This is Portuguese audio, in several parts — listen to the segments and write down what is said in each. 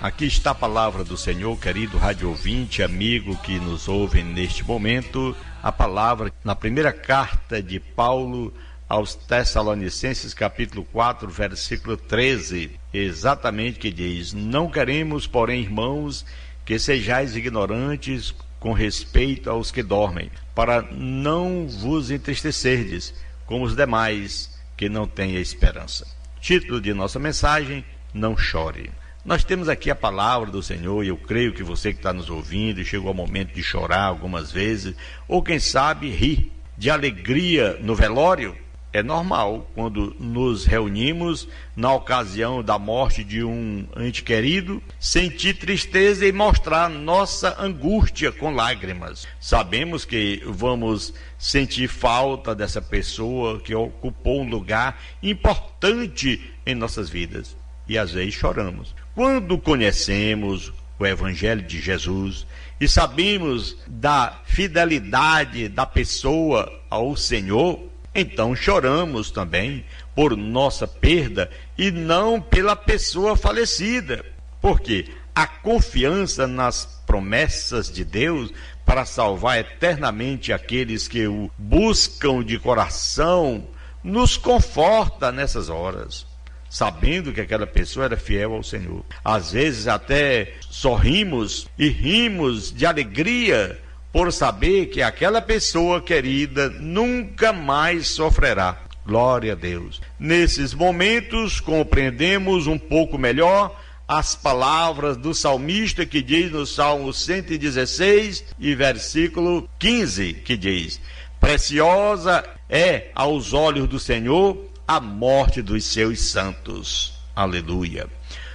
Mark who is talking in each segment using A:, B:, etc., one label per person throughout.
A: Aqui está a palavra do Senhor, querido rádio ouvinte, amigo que nos ouve neste momento. A palavra na primeira carta de Paulo aos Tessalonicenses, capítulo 4, versículo 13, exatamente, que diz: não queremos, porém, irmãos, que sejais ignorantes com respeito aos que dormem, para não vos entristecerdes, como os demais que não têm esperança. Título de nossa mensagem: não chore. Nós temos aqui a palavra do Senhor, e eu creio que você que está nos ouvindo, chegou o momento de chorar algumas vezes, ou quem sabe rir de alegria no velório. É normal quando nos reunimos na ocasião da morte de um ente querido, sentir tristeza e mostrar nossa angústia com lágrimas. Sabemos que vamos sentir falta dessa pessoa que ocupou um lugar importante em nossas vidas, e às vezes choramos. Quando conhecemos o Evangelho de Jesus e sabemos da fidelidade da pessoa ao Senhor, então choramos também por nossa perda e não pela pessoa falecida. Porque a confiança nas promessas de Deus para salvar eternamente aqueles que o buscam de coração nos conforta nessas horas, sabendo que aquela pessoa era fiel ao Senhor. Às vezes até sorrimos e rimos de alegria por saber que aquela pessoa querida nunca mais sofrerá. Glória a Deus. Nesses momentos compreendemos um pouco melhor as palavras do salmista, que diz no Salmo 116 e versículo 15, que diz: preciosa é aos olhos do Senhor a morte dos seus santos. Aleluia.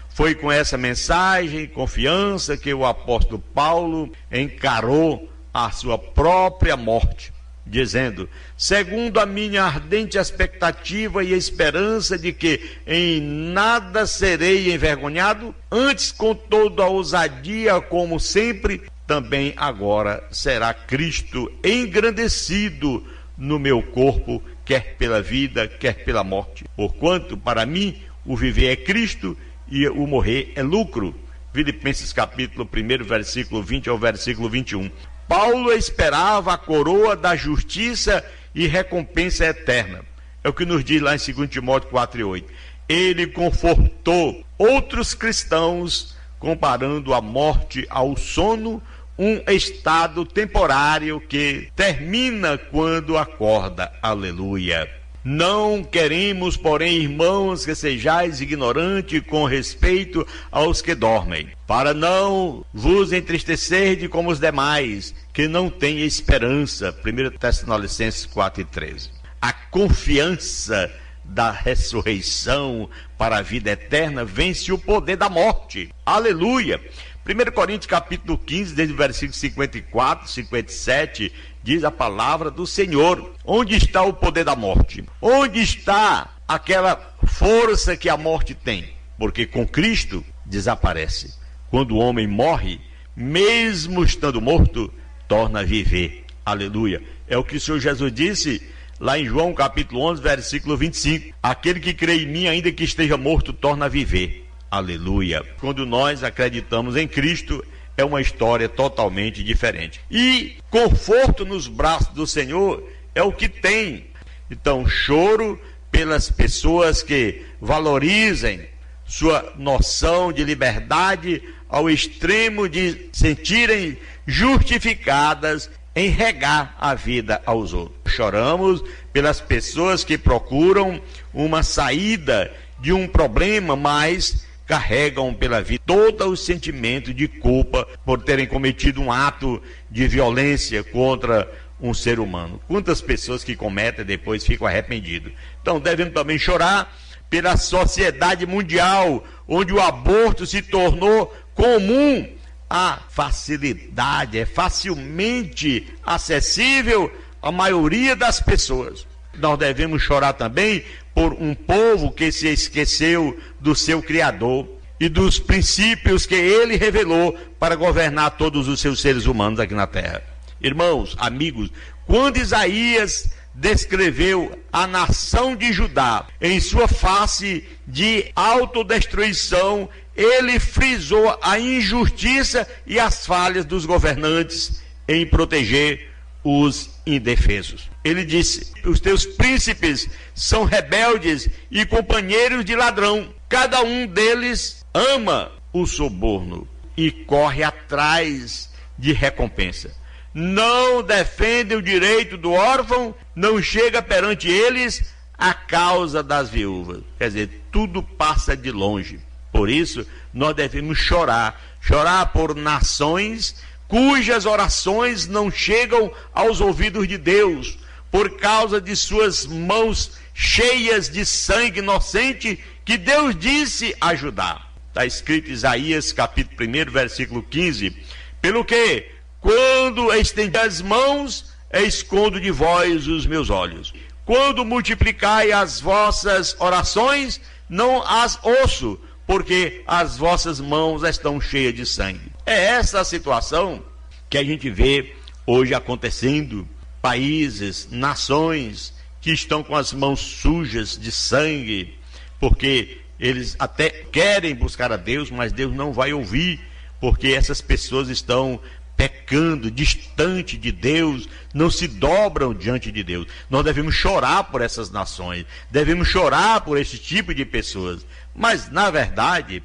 A: Foi com essa mensagem e confiança que o apóstolo Paulo encarou a sua própria morte, dizendo: segundo a minha ardente expectativa e esperança de que em nada serei envergonhado, antes com toda a ousadia, como sempre, também agora será Cristo engrandecido no meu corpo, quer pela vida, quer pela morte. Porquanto para mim o viver é Cristo e o morrer é lucro. Filipenses capítulo 1, versículo 20 ao versículo 21. Paulo esperava a coroa da justiça e recompensa eterna. É o que nos diz lá em 2 Timóteo 4:8. Ele confortou outros cristãos, comparando a morte ao sono, um estado temporário que termina quando acorda. Aleluia. Não queremos, porém, irmãos, que sejais ignorantes com respeito aos que dormem, para não vos entristecerdes como os demais, que não têm esperança. 1 Tessalonicenses 4:13. A confiança da ressurreição para a vida eterna vence o poder da morte. Aleluia. 1 Coríntios capítulo 15, desde o versículo 54, 57, diz a palavra do Senhor: onde está o poder da morte? Onde está aquela força que a morte tem? Porque com Cristo desaparece. Quando o homem morre, mesmo estando morto, torna a viver. Aleluia. É o que o Senhor Jesus disse lá em João capítulo 11, versículo 25. Aquele que crê em mim, ainda que esteja morto, torna a viver. Aleluia. Quando nós acreditamos em Cristo, é uma história totalmente diferente. E conforto nos braços do Senhor é o que tem. Então, choro pelas pessoas que valorizem sua noção de liberdade ao extremo de sentirem justificadas em regar a vida aos outros. Choramos pelas pessoas que procuram uma saída de um problema, mas carregam pela vida todo o sentimento de culpa por terem cometido um ato de violência contra um ser humano. Quantas pessoas que cometem depois ficam arrependidos. Então devemos também chorar pela sociedade mundial, onde o aborto se tornou comum. A facilidade é facilmente acessível à maioria das pessoas. Nós devemos chorar também por um povo que se esqueceu do seu Criador e dos princípios que ele revelou para governar todos os seus seres humanos aqui na terra. Irmãos, amigos, quando Isaías descreveu a nação de Judá em sua face de autodestruição ele frisou a injustiça e as falhas dos governantes em proteger os indefesos. Ele disse: os teus príncipes são rebeldes e companheiros de ladrão. Cada um deles ama o suborno e corre atrás de recompensa. Não defende o direito do órfão, não chega perante eles a causa das viúvas. Quer dizer, tudo passa de longe. Por isso, nós devemos chorar por nações cujas orações não chegam aos ouvidos de Deus, por causa de suas mãos cheias de sangue inocente, que Deus disse ajudar. Está escrito em Isaías capítulo 1, versículo 15, pelo que, quando estendi as mãos, escondo de vós os meus olhos. Quando multiplicai as vossas orações, não as ouço, porque as vossas mãos estão cheias de sangue. É essa a situação que a gente vê hoje acontecendo. Países, nações que estão com as mãos sujas de sangue, porque eles até querem buscar a Deus, mas Deus não vai ouvir, porque essas pessoas estão pecando, distante de Deus, não se dobram diante de Deus. Nós devemos chorar por essas nações, devemos chorar por esse tipo de pessoas. Mas, na verdade,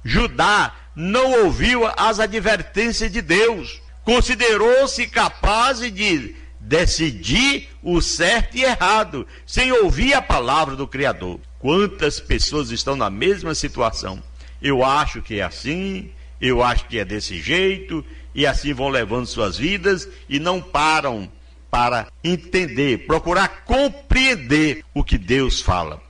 A: Judá não ouviu as advertências de Deus, considerou-se capaz de decidir o certo e errado, sem ouvir a palavra do Criador. Quantas pessoas estão na mesma situação? Eu acho que é assim, eu acho que é desse jeito, e assim vão levando suas vidas e não param para entender, procurar compreender o que Deus fala.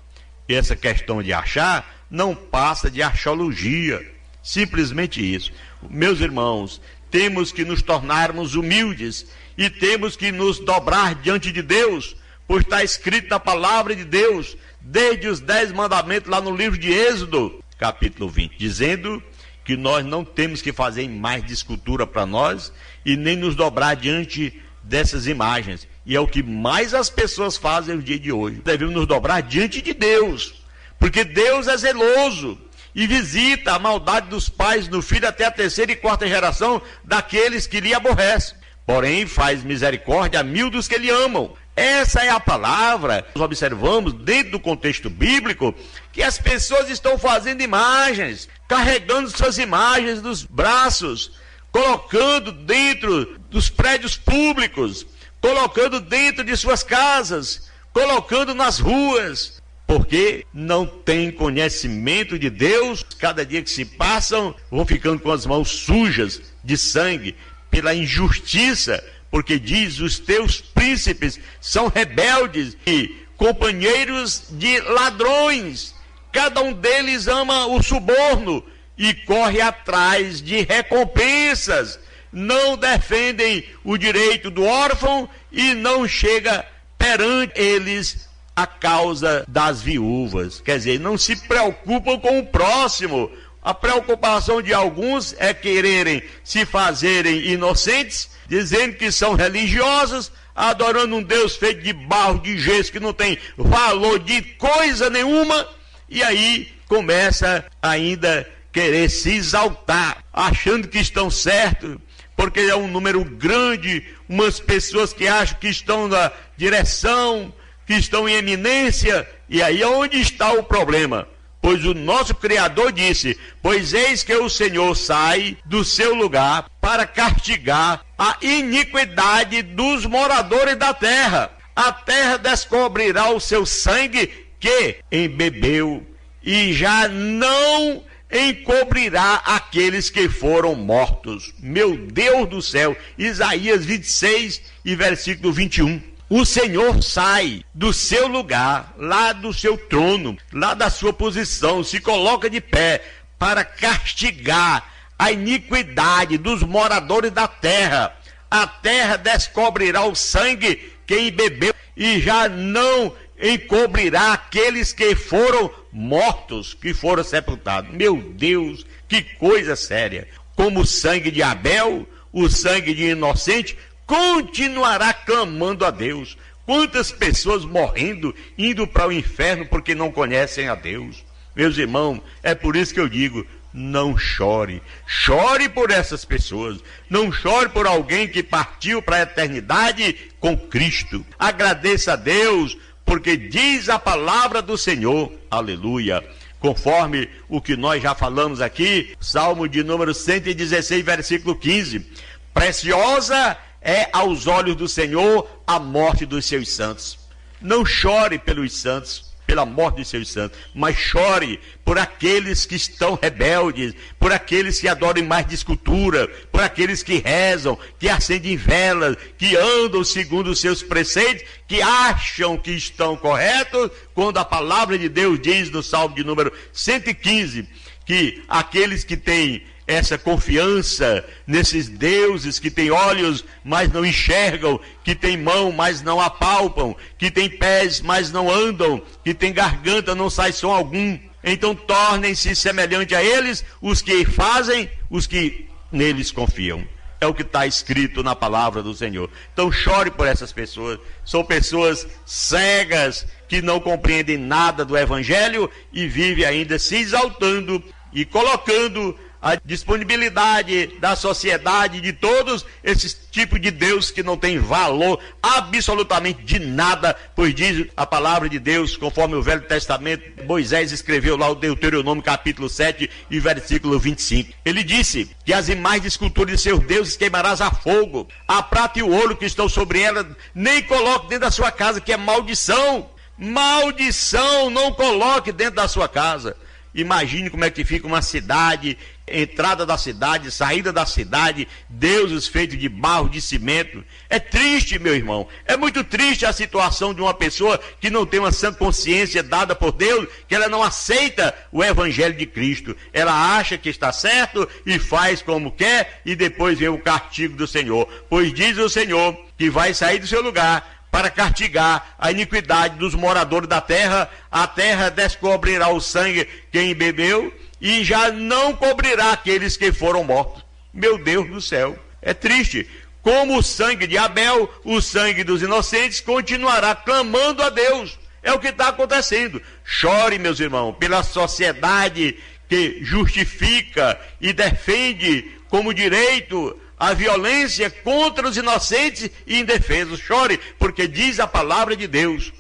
A: E essa questão de achar não passa de arqueologia, simplesmente isso. Meus irmãos, temos que nos tornarmos humildes e temos que nos dobrar diante de Deus, pois está escrito na palavra de Deus, desde os 10 mandamentos lá no livro de Êxodo, capítulo 20, dizendo que nós não temos que fazer mais de escultura para nós e nem nos dobrar diante dessas imagens. E é o que mais as pessoas fazem no dia de hoje. Devemos nos dobrar diante de Deus, porque Deus é zeloso e visita a maldade dos pais no filho até a 3ª e 4ª geração daqueles que lhe aborrecem. Porém, faz misericórdia a 1000 dos que lhe amam. Essa é a palavra. Nós observamos, dentro do contexto bíblico, que as pessoas estão fazendo imagens, carregando suas imagens nos braços, colocando dentro dos prédios públicos, colocando dentro de suas casas, colocando nas ruas, porque não tem conhecimento de Deus. Cada dia que se passam, vão ficando com as mãos sujas de sangue, pela injustiça, porque diz: os teus príncipes são rebeldes e companheiros de ladrões. Cada um deles ama o suborno e corre atrás de recompensas. Não defendem o direito do órfão e não chega perante eles a causa das viúvas. Quer dizer, não se preocupam com o próximo. A preocupação de alguns é quererem se fazerem inocentes, dizendo que são religiosos, adorando um Deus feito de barro, de gesso, que não tem valor de coisa nenhuma, e aí começa ainda querer se exaltar, achando que estão certos, porque é um número grande, umas pessoas que acham que estão na direção, que estão em eminência, e aí é onde está o problema. Pois o nosso Criador disse: pois eis que o Senhor sai do seu lugar para castigar a iniquidade dos moradores da terra. A terra descobrirá o seu sangue que embebeu, e já não encobrirá aqueles que foram mortos. Meu Deus do céu! Isaías 26 e versículo 21. O Senhor sai do seu lugar, lá do seu trono, lá da sua posição, se coloca de pé para castigar a iniquidade dos moradores da terra. A terra descobrirá o sangue que embebeu e já não encobrirá aqueles que foram mortos, que foram sepultados. Meu Deus, que coisa séria! Como o sangue de Abel, o sangue de inocente, continuará clamando a Deus. Quantas pessoas morrendo, indo para o inferno porque não conhecem a Deus. Meus irmãos, é por isso que eu digo, não chore. Chore por essas pessoas. Não chore por alguém que partiu para a eternidade com Cristo. Agradeça a Deus, porque diz a palavra do Senhor, aleluia, conforme o que nós já falamos aqui, Salmo de número 116, versículo 15. Preciosa é aos olhos do Senhor a morte dos seus santos. Não chore pelos santos, pela morte dos seus santos, mas chore por aqueles que estão rebeldes, por aqueles que adoram imagens de escultura, por aqueles que rezam, que acendem velas, que andam segundo os seus preceitos, que acham que estão corretos, quando a palavra de Deus diz no Salmo de número 115, que aqueles que têm essa confiança nesses deuses que têm olhos, mas não enxergam, que têm mão, mas não apalpam, que têm pés, mas não andam, que têm garganta, não sai som algum. Então tornem-se semelhante a eles os que fazem, os que neles confiam. É o que está escrito na palavra do Senhor. Então chore por essas pessoas. São pessoas cegas que não compreendem nada do Evangelho e vivem ainda se exaltando e colocando a disponibilidade da sociedade, de todos esses tipos de Deus que não tem valor absolutamente de nada, pois diz a palavra de Deus, conforme o Velho Testamento, Moisés escreveu lá o Deuteronômio capítulo 7 e versículo 25. Ele disse que as imagens de escultura de seus deuses queimarás a fogo, a prata e o ouro que estão sobre ela, nem coloque dentro da sua casa, que é maldição. Maldição, não coloque dentro da sua casa. Imagine como é que fica uma cidade, entrada da cidade, saída da cidade, deuses feitos de barro, de cimento. É triste, meu irmão, é muito triste a situação de uma pessoa que não tem uma sã consciência dada por Deus, que ela não aceita o Evangelho de Cristo. Ela acha que está certo e faz como quer, e depois vem o castigo do Senhor. Pois diz o Senhor que vai sair do seu lugar para castigar a iniquidade dos moradores da terra. A terra descobrirá o sangue quem bebeu e já não cobrirá aqueles que foram mortos. Meu Deus do céu, é triste. Como o sangue de Abel, o sangue dos inocentes continuará clamando a Deus. É o que está acontecendo. Chore, meus irmãos, pela sociedade que justifica e defende como direito a violência contra os inocentes e indefesos. Chore, porque diz a palavra de Deus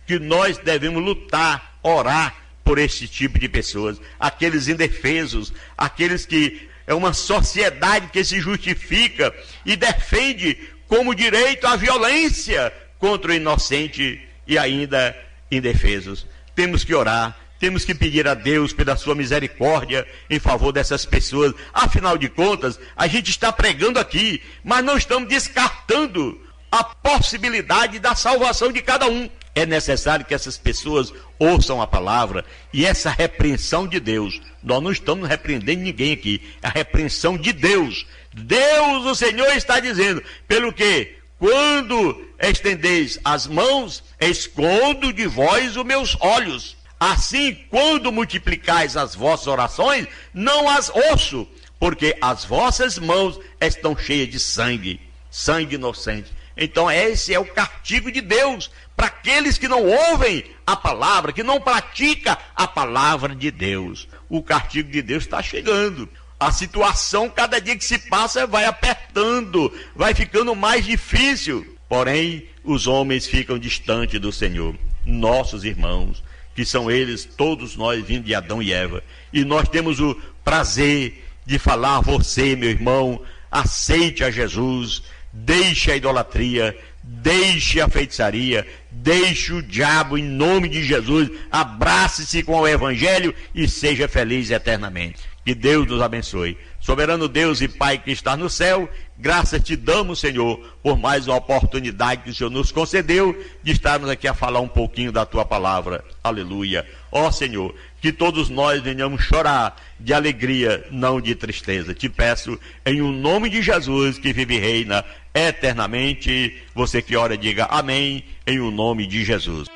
A: que nós devemos lutar, orar por esse tipo de pessoas, aqueles indefesos, aqueles que é uma sociedade que se justifica e defende como direito a violência contra o inocente e ainda indefesos. Temos que orar. Temos que pedir a Deus pela sua misericórdia em favor dessas pessoas. Afinal de contas, a gente está pregando aqui, mas não estamos descartando a possibilidade da salvação de cada um. É necessário que essas pessoas ouçam a palavra e essa repreensão de Deus. Nós não estamos repreendendo ninguém aqui. É a repreensão de Deus. Deus, o Senhor, está dizendo, pelo que quando estendeis as mãos, escondo de vós os meus olhos. Assim, quando multiplicais as vossas orações, não as ouço, porque as vossas mãos estão cheias de sangue, sangue inocente. Então esse é o castigo de Deus para aqueles que não ouvem a palavra, que não praticam a palavra de Deus. O castigo de Deus está chegando. A situação, cada dia que se passa, vai apertando, vai ficando mais difícil. Porém, os homens ficam distantes do Senhor. Nossos irmãos, que são eles, todos nós, vindo de Adão e Eva. E nós temos o prazer de falar a você, meu irmão, aceite a Jesus, deixe a idolatria, deixe a feitiçaria, deixe o diabo em nome de Jesus, abrace-se com o Evangelho e seja feliz eternamente. Que Deus nos abençoe. Soberano Deus e Pai que está no céu, graças te damos, Senhor, por mais uma oportunidade que o Senhor nos concedeu de estarmos aqui a falar um pouquinho da tua palavra. Aleluia. Ó Senhor, que todos nós venhamos chorar de alegria, não de tristeza. Te peço em um nome de Jesus que vive e reina eternamente. Você que ora, diga amém, em um nome de Jesus.